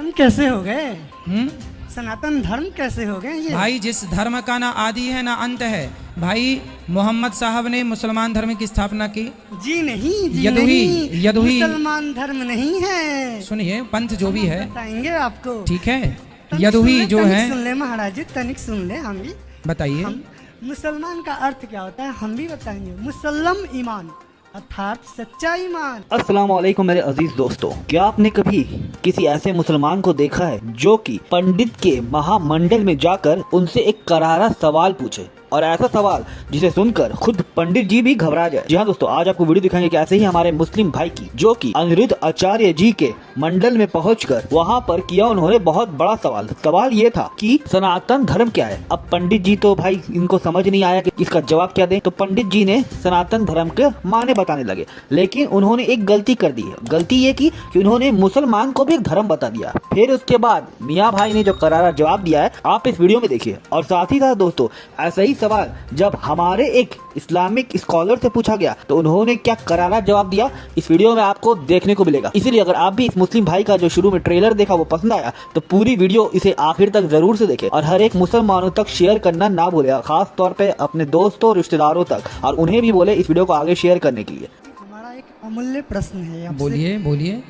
सनातन कैसे हो गए? सनातन धर्म कैसे हो गए ये? भाई जिस धर्म का ना आदि है ना अंत है, भाई मोहम्मद साहब ने मुसलमान धर्म की स्थापना की। जी नहीं, जी यदुही नहीं, यदुही मुसलमान धर्म नहीं है। सुनिए, पंथ जो भी है बताएंगे आपको। ठीक है। तनिक यदुही सुन ले, जो तनिक है, सुन ले महाराज जी, तनिक सुन ले। हम भी बताइए। हम मुसलमान का अर्थ क्या होता है हम भी बताएंगे। मुसल्लम ईमान अर्थात सच्चा ईमान। अस्सलाम वालेकुम मेरे अजीज दोस्तों, क्या आपने कभी किसी ऐसे मुसलमान को देखा है जो कि पंडित के महामंडल में जाकर उनसे एक करारा सवाल पूछे, और ऐसा सवाल जिसे सुनकर खुद पंडित जी भी घबरा जाए? जी हाँ दोस्तों, आज आपको वीडियो दिखाएंगे कि ऐसे ही हमारे मुस्लिम भाई की, जो कि अनिरुद्ध आचार्य जी के मंडल में पहुंचकर वहां पर किया उन्होंने बहुत बड़ा सवाल। सवाल ये था कि सनातन धर्म क्या है। अब पंडित जी तो भाई इनको समझ नहीं आया कि इसका जवाब क्या दें, तो पंडित जी ने सनातन धर्म के माने बताने लगे, लेकिन उन्होंने एक गलती कर दी है। गलती ये की कि उन्होंने मुसलमान को भी एक धर्म बता दिया। फिर उसके बाद मियाँ भाई ने जो करारा जवाब दिया है आप इस वीडियो में देखिए। और साथ ही साथ दोस्तों, ऐसा ही सवाल जब हमारे एक इस्लामिक स्कॉलर से पूछा गया तो उन्होंने क्या करारा जवाब दिया, इस वीडियो में आपको देखने को मिलेगा। इसीलिए अगर आप भी इस मुस्लिम भाई का जो शुरू में ट्रेलर देखा वो पसंद आया तो पूरी वीडियो इसे आखिर तक जरूर से देखें, और हर एक मुसलमानों तक शेयर करना ना भूलेगा, खास तौर पे अपने दोस्तों रिश्तेदारों तक, और उन्हें भी बोले इस वीडियो को आगे शेयर करने के लिए। हमारा एक अमूल्य प्रश्न है आपसे। बोलिए बोलिए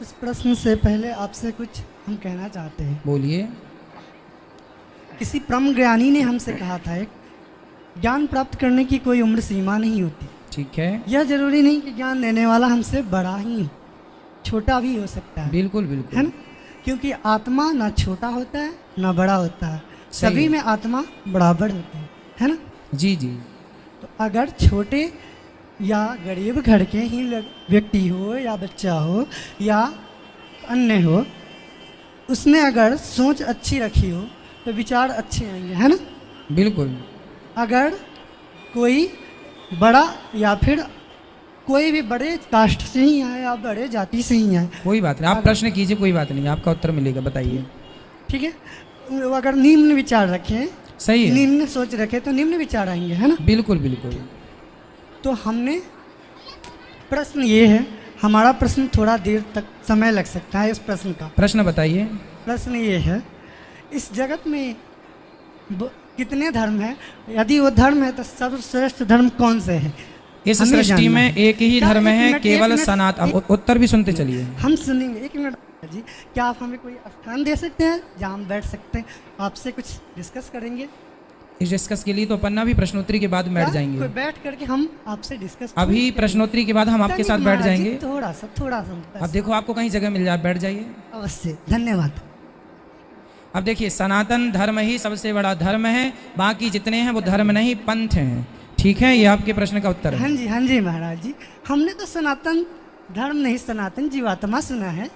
इस प्रश्न से पहले आपसे कुछ हम कहना चाहते हैं। बोलिए। किसी परम ज्ञानी ने हमसे कहा था, एक ज्ञान प्राप्त करने की कोई उम्र सीमा नहीं होती। ठीक है, यह जरूरी नहीं कि ज्ञान देने वाला हमसे बड़ा ही हो, छोटा भी हो सकता है। बिल्कुल है बिल्कुल, ना? क्योंकि आत्मा ना छोटा होता है ना बड़ा होता है, सही सभी है। में आत्मा बराबर होती है ना? जी जी, तो अगर छोटे या गरीब घर के ही व्यक्ति हो या बच्चा हो या अन्य हो, उसने अगर सोच अच्छी रखी हो तो विचार अच्छे आएंगे, है ना? बिल्कुल। अगर कोई बड़ा या फिर कोई भी बड़े कास्ट से ही आए या बड़े जाति से ही आए, कोई बात नहीं, आप प्रश्न कीजिए, कोई बात नहीं, आपका उत्तर मिलेगा, बताइए। ठीक है, वो अगर निम्न विचार रखें, सही है, निम्न सोच रखे तो निम्न विचार आएंगे, है ना? बिल्कुल बिल्कुल। तो हमने प्रश्न ये है, हमारा प्रश्न थोड़ा देर तक समय लग सकता है इस प्रश्न का। प्रश्न बताइए। प्रश्न ये है, इस जगत में कितने धर्म है? यदि वो धर्म है तो सर्वश्रेष्ठ धर्म कौन से है? इस हमें सृष्टि जानना में है। एक ही क्या धर्म एक है, मिनट, केवल एक मिनट, सनातन। उत्तर भी सुनते चलिए। हम सुनेंगे, एक मिनट जी। क्या आप हमें कोई स्थान दे सकते हैं जहाँ हम बैठ सकते हैं, आपसे कुछ डिस्कस करेंगे? इस डिस्कस के लिए तो अपन ना भी प्रश्नोत्तरी के बाद बैठ क्या? जाएंगे। कोई बैठ करके हम आपसे डिस्कस अभी प्रश्नोत्तरी के बाद हम आपके साथ बैठ जाएंगे। थोड़ा सा अब देखो, आपको कहीं जगह मिल जाए, बैठ जाइए। अवश्य, धन्यवाद। अब देखिए, सनातन धर्म ही सबसे बड़ा धर्म है, बाकी जितने हैं वो धर्म नहीं, पंथ हैं। ठीक है, ये आपके प्रश्न का उत्तर है। हाँ जी महाराज जी, हमने तो सनातन धर्म नहीं, सनातन जीवात्मा सुना है।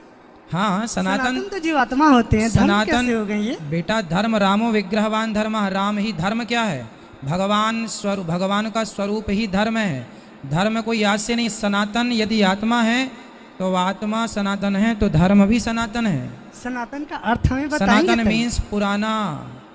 हाँ, सनातन तो जीवात्मा होते हैं, धर्म सनातन कैसे हो गए ये? बेटा, धर्म रामो विग्रहवान धर्म, राम ही धर्म क्या है? भगवान स्वरूप, भगवान का स्वरूप ही धर्म है। धर्म कोई आज से नहीं, सनातन यदि आत्मा है तो आत्मा सनातन है, तो धर्म भी सनातन है। सनातन का अर्थ हमें बताएंगे? सनातन मीन्स पुराना,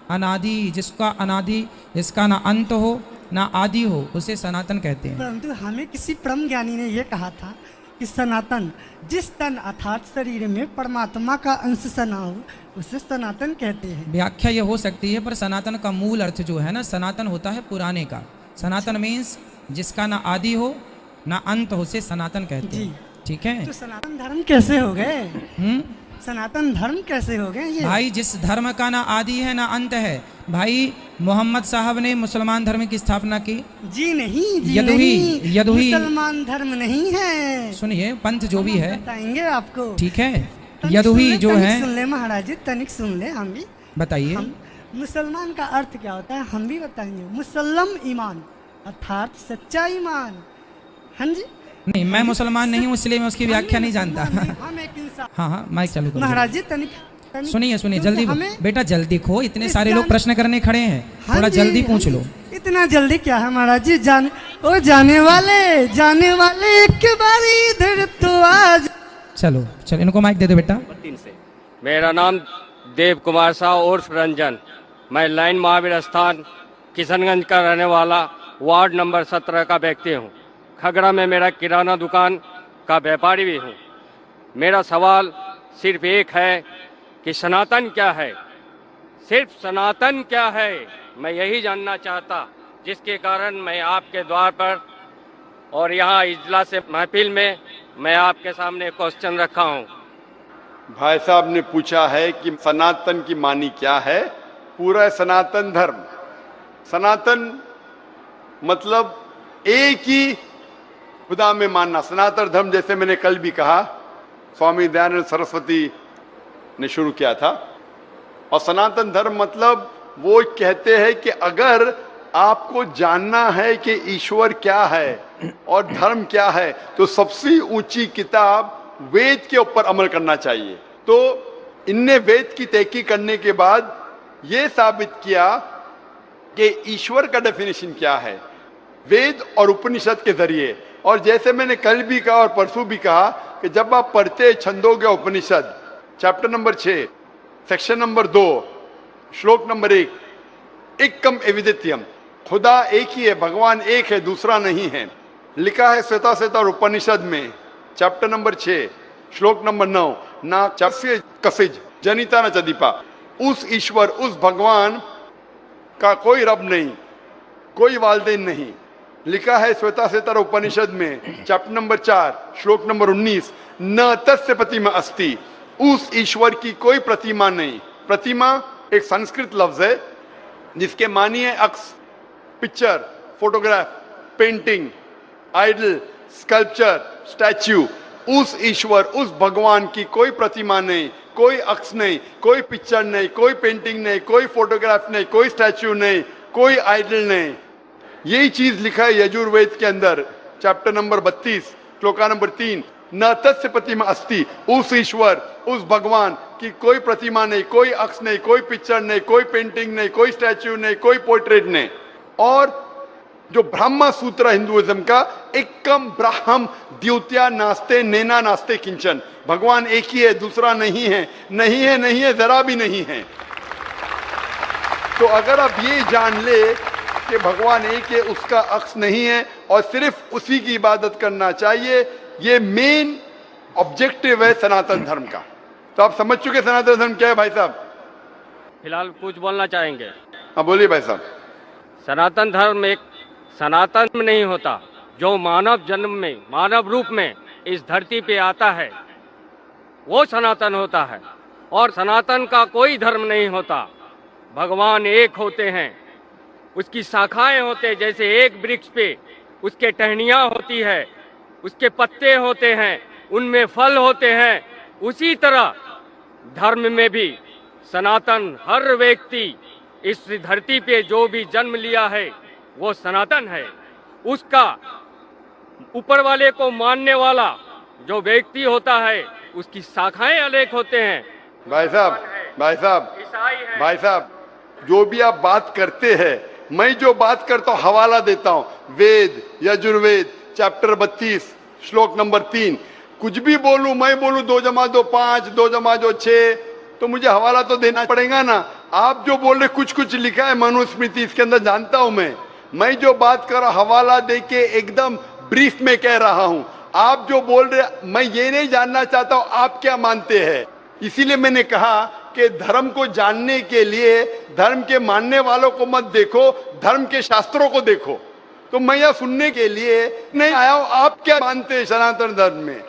अनादि, जिसका अनादि, जिसका ना अंत हो ना आदि हो, उसे सनातन कहते हैं। परंतु हमें किसी परम ज्ञानी ने यह कहा था कि सनातन जिस तन अर्थात शरीर में परमात्मा का अंश सना हो उसे सनातन कहते हैं। व्याख्या ये हो सकती है, पर सनातन का मूल अर्थ जो है ना, सनातन होता है पुराने का। सनातन मीन्स जिसका ना आदि हो ना अंत हो, उसे सनातन कहते हैं। ठीक है, तो सनातन धर्म कैसे हो गए? सनातन धर्म कैसे हो गए ये? भाई जिस धर्म का ना आदि है ना अंत है, भाई मोहम्मद साहब ने मुसलमान धर्म की स्थापना की। जी नहीं, जी यदुही नहीं, यदुही मुसलमान धर्म नहीं है। सुनिए, पंथ जो भी है बताएंगे आपको। ठीक है, यदुही जो है, सुन ले महाराज जी, तनिक सुन ले। हम भी बताइए। मुसलमान का अर्थ क्या होता है हम भी बताएंगे। मुसल्लम ईमान अर्थात सच्चा ईमान। हाँ जी, नहीं, मैं मुसलमान नहीं हूँ, इसलिए मैं उसकी व्याख्या नहीं जानता। हम एक इंसान। हाँ, माइक चालू करो। महाराज जी तनिक सुनिए जल्दी बेटा, जल्दी खो, इतने सारे लोग प्रश्न करने खड़े हैं, थोड़ा जल्दी पूछ लो। इतना जल्दी क्या है महाराज जी? जाने वाले एक बार इधर तो आज। चलो इनको माइक दे दो बेटा। मेरा नाम देव कुमार साहु उर्फ रंजन, मैं लाइन महावीर स्थान किशनगंज का रहने वाला वार्ड नंबर 17 का व्यक्ति हूँ। खगड़ा में मेरा किराना दुकान का व्यापारी भी हूँ। मेरा सवाल सिर्फ एक है कि सनातन क्या है, सिर्फ सनातन क्या है, मैं यही जानना चाहता, जिसके कारण मैं आपके द्वार पर और यहाँ इजलास महफिल में मैं आपके सामने क्वेश्चन रखा हूँ। भाई साहब ने पूछा है कि सनातन की मानी क्या है। पूरा सनातन धर्म, सनातन मतलब एक ही खुदा में मानना। सनातन धर्म जैसे मैंने कल भी कहा, स्वामी दयानंद सरस्वती ने शुरू किया था। और सनातन धर्म मतलब वो कहते हैं कि अगर आपको जानना है कि ईश्वर क्या है और धर्म क्या है, तो सबसे ऊंची किताब वेद के ऊपर अमल करना चाहिए। तो इनने वेद की तहकीक करने के बाद ये साबित किया कि ईश्वर का डेफिनेशन क्या है वेद और उपनिषद के जरिए। और जैसे मैंने कल भी कहा और परसों भी कहा कि जब आप पढ़ते छंदोग्य उपनिषद चैप्टर नंबर 6 सेक्शन नंबर 2 श्लोक नंबर 1, एकम एविदित्यम, खुदा एक ही है, भगवान एक है, दूसरा नहीं है, लिखा है श्वेता उपनिषद में चैप्टर नंबर 6 श्लोक नंबर 9, ना चस्य कसिज जनिता न चदीपा। उस ईश्वर, उस भगवान का कोई रब नहीं, कोई वालदेन नहीं। लिखा है श्वेता उपनिषद में चैप्टर नंबर 4 श्लोक नंबर 19, न तस्य प्रतिमा अस्ति, उस ईश्वर की कोई प्रतिमा नहीं। प्रतिमा एक संस्कृत लफ्ज है जिसके मानी है अक्स, picture, photograph, painting, idol, sculpture, statue. उस ईश्वर, उस भगवान की कोई प्रतिमा नहीं, कोई अक्स नहीं, कोई पिक्चर नहीं, कोई पेंटिंग नहीं, कोई फोटोग्राफ नहीं, कोई स्टैच्यू नहीं, कोई आइडल नहीं। यही चीज लिखा है यजुर्वेद के अंदर चैप्टर नंबर 32 श्लोका नंबर 3, न तस्य प्रतिमा अस्ति, उस ईश्वर, उस भगवान की कोई प्रतिमा नहीं, कोई अक्स नहीं, कोई पिक्चर नहीं, कोई पेंटिंग नहीं, कोई स्टैच्यू नहीं, कोई पोर्ट्रेट नहीं। और जो ब्रह्मा सूत्र हिंदुइज्म का, एकम ब्राह्म द्वितीया नास्ते नैना नास्ते किंचन, भगवान एक ही है, दूसरा नहीं है, नहीं है, नहीं है, जरा भी नहीं है। तो अगर आप ये जान ले कि भगवान एक है, उसका अक्स नहीं है और सिर्फ उसी की इबादत करना चाहिए, ये मेन ऑब्जेक्टिव है सनातन धर्म का। तो आप समझ चुके सनातन धर्म क्या है भाई साहब? फिलहाल कुछ बोलना चाहेंगे? हाँ बोलिए भाई साहब। सनातन धर्म एक सनातन में नहीं होता, जो मानव जन्म में, मानव रूप में इस धरती पे आता है वो सनातन होता है। और सनातन का कोई धर्म नहीं होता। भगवान एक होते हैं, उसकी शाखाएं होते हैं, जैसे एक वृक्ष पे उसके टहनियाँ होती है, उसके पत्ते होते हैं, उनमें फल होते हैं, उसी तरह धर्म में भी सनातन, हर व्यक्ति इस धरती पे जो भी जन्म लिया है वो सनातन है। उसका ऊपर वाले को मानने वाला जो व्यक्ति होता है उसकी शाखाएं अलग होते हैं। भाई साहब, भाई साहब, भाई साहब, जो भी आप बात करते हैं, मैं जो बात करता हूँ हवाला देता हूँ, वेद यजुर्वेद चैप्टर 32 श्लोक नंबर 3। कुछ भी बोलूं, मैं बोलूं 2 जमा 2 5, 2 जमा 2 6, तो मुझे हवाला तो देना पड़ेगा ना। आप जो बोल रहे कुछ कुछ लिखा है मनुस्मृति, इसके अंदर जानता हूं मैं जो बात कर रहा हवाला दे के एकदम ब्रीफ में कह रहा हूं। आप जो बोल रहे, मैं ये नहीं जानना चाहता हूं आप क्या मानते हैं। इसीलिए मैंने कहा कि धर्म को जानने के लिए धर्म के मानने वालों को मत देखो, धर्म के शास्त्रों को देखो। तो मैं यह सुनने के लिए नहीं आया हूं आप क्या मानते हैं सनातन धर्म में।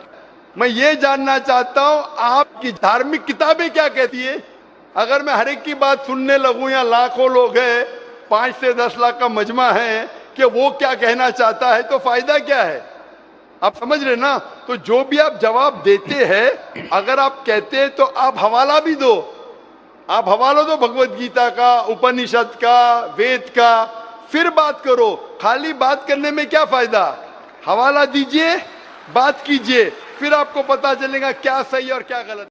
मैं ये जानना चाहता हूं आपकी धार्मिक किताबें क्या कहती है। अगर मैं हर एक की बात सुनने लगूं, या लाखों लोग हैं, 5 से 10 लाख का मजमा है, कि वो क्या कहना चाहता है, तो फायदा क्या है। आप समझ रहे ना। तो जो भी आप जवाब देते हैं, अगर आप कहते हैं तो आप हवाला भी दो। आप हवाला दो भगवत गीता का, उपनिषद का, वेद का, फिर बात करो। खाली बात करने में क्या फायदा। हवाला दीजिए, बात कीजिए, फिर आपको पता चलेगा क्या सही और क्या गलत।